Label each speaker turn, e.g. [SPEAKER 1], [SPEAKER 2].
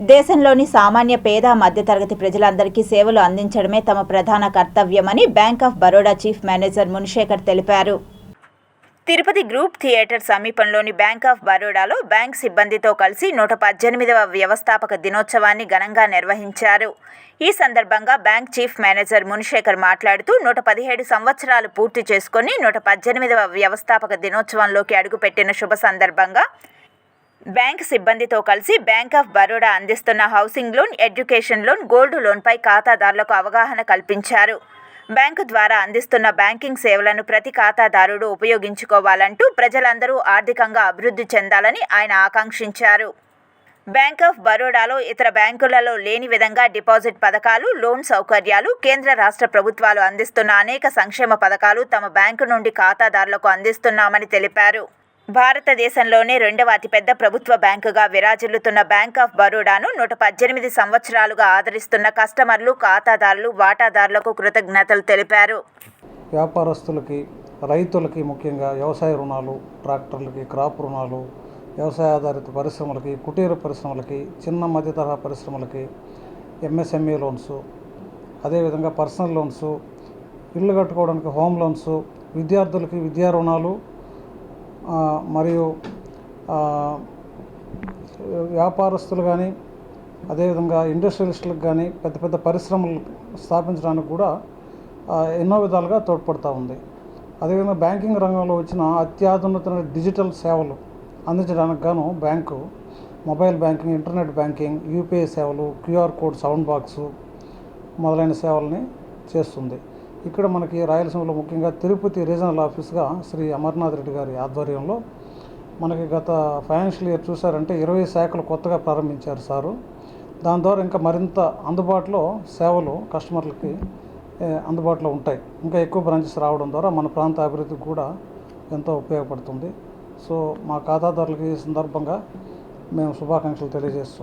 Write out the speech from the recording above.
[SPEAKER 1] దేశంలోని సామాన్య పేద మధ్యతరగతి ప్రజలందరికీ సేవలు అందించడమే తమ ప్రధాన కర్తవ్యమని bank of Baroda chief manager Munishekar తెలిపారు. తిరుపతి గ్రూప్ థియేటర్ సమీపంలోని బ్యాంక్ ఆఫ్ బరోడాలో బ్యాంక్ సిబ్బందితో కలిసి 118వ వ్యవస్థాపక దినోత్సవాన్ని ఘనంగా నిర్వహించారు. ఈ సందర్భంగా బ్యాంక్ చీఫ్ మేనేజర్ మునిశేఖర్ మాట్లాడుతూ 117 సంవత్సరాలు పూర్తి చేసుకుని 118వ వ్యవస్థాపక దినోత్సవంలోకి అడుగుపెట్టిన శుభ సందర్భంగా బ్యాంక్ సిబ్బందితో కలిసి బ్యాంక్ ఆఫ్ బరోడా అందిస్తున్న housing loan, education loan, gold లోన్పై ఖాతాదారులకు అవగాహన కల్పించారు. బ్యాంకు ద్వారా అందిస్తున్న బ్యాంకింగ్ సేవలను ప్రతి ఖాతాదారుడు ఉపయోగించుకోవాలంటూ ప్రజలందరూ ఆర్థికంగా అభివృద్ధి చెందాలని ఆయన ఆకాంక్షించారు. బ్యాంక్ ఆఫ్ బరోడాలో ఇతర బ్యాంకులలో లేని విధంగా డిపాజిట్ పథకాలు, లోన్ సౌకర్యాలు, కేంద్ర రాష్ట్ర ప్రభుత్వాలు అందిస్తున్న అనేక సంక్షేమ పథకాలు తమ బ్యాంకు నుండి ఖాతాదారులకు అందిస్తున్నామని తెలిపారు. భారతదేశంలోనే రెండవ అతిపెద్ద ప్రభుత్వ బ్యాంకుగా విరాజిల్లుతున్న బ్యాంక్ ఆఫ్ బరోడాను 118 సంవత్సరాలుగా ఆదరిస్తున్న కస్టమర్లు, ఖాతాదారులు, వాటాదారులకు కృతజ్ఞతలు తెలిపారు.
[SPEAKER 2] వ్యాపారస్తులకి, రైతులకి, ముఖ్యంగా వ్యవసాయ రుణాలు, ట్రాక్టర్లకి, క్రాప్ రుణాలు, వ్యవసాయ ఆధారిత పరిశ్రమలకి, కుటీర పరిశ్రమలకి, చిన్న మధ్య తరహా పరిశ్రమలకి, ఎంఎస్ఎంఈ లోన్స్, అదేవిధంగా పర్సనల్ లోన్స్, ఇల్లు కట్టుకోవడానికి హోమ్ లోన్స్, విద్యార్థులకి విద్యా రుణాలు, మరియు వ్యాపారస్తులు కానీ, అదేవిధంగా ఇండస్ట్రియలిస్టులకు కానీ పెద్ద పెద్ద పరిశ్రమలు స్థాపించడానికి కూడా ఎన్నో విధాలుగా తోడ్పడుతూ ఉంది. అదేవిధంగా బ్యాంకింగ్ రంగంలో వచ్చిన అత్యాధునిత డిజిటల్ సేవలు అందించడానికి గాను bank mobile banking, internet banking, UPI సేవలు, క్యూఆర్ కోడ్, సౌండ్ బాక్సు మొదలైన సేవల్ని చేస్తుంది. ఇక్కడ మనకి రాయలసీమలో ముఖ్యంగా తిరుపతి రీజనల్ ఆఫీస్గా శ్రీ అమర్నాథ్ రెడ్డి గారి ఆధ్వర్యంలో మనకి గత ఫైనాన్షియల్ ఇయర్ చూసారంటే 20 శాఖలు కొత్తగా ప్రారంభించారు సారు. దాని ద్వారా ఇంకా మరింత అందుబాటులో సేవలు కస్టమర్లకి అందుబాటులో ఉంటాయి. ఇంకా ఎక్కువ బ్రాంచెస్ రావడం ద్వారా మన ప్రాంత అభివృద్ధికి కూడా ఎంతో ఉపయోగపడుతుంది. సో మా ఖాతాదారులకి ఈ సందర్భంగా మేము శుభాకాంక్షలు తెలియజేస్తున్నాం.